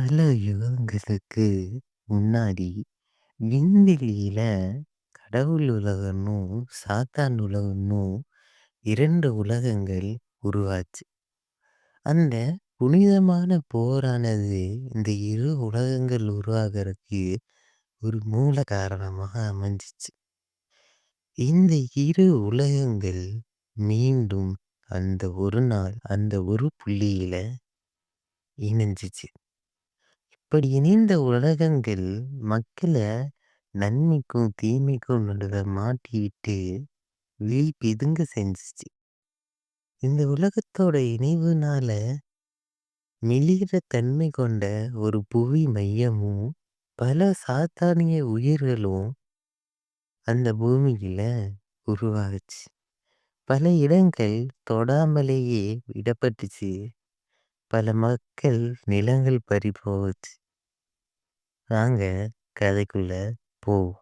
பல யுகங்களுக்கு முன்னாடி விண்வெளியில கடவுள் உலகமும், சாத்தான் உலகமும் 2 உலகங்கள் உருவாச்சு. அந்த புனிதமான போரானது இந்த இரு உலகங்கள் உருவாகறதுக்கு ஒரு மூல காரணமாக அமைஞ்சுச்சு. இந்த இரு உலகங்கள் மீண்டும் அந்த ஒரு நாள், அந்த ஒரு புள்ளியில இணைஞ்சுச்சு. இப்படி இணைந்த உலகங்கள் மக்கள நன்மைக்கும், தீமைக்கும் நடுவுல மாட்டிவிட்டு பிதுங்க செஞ்சுச்சு. இந்த உலகத்தோட இணைவுனால மெலிகிற தன்மை கொண்ட ஒரு புவி மையமும், பல சாத்தானிய உயிர்களும் அந்த பூமியில உருவாகுச்சு. பல இடங்கள் தொடாமலேயே விடப்பட்டுச்சு. பல மக்கள் நிலங்கள் பறி போச்சு. வாங்க கதைக்குள்ள போவோம்.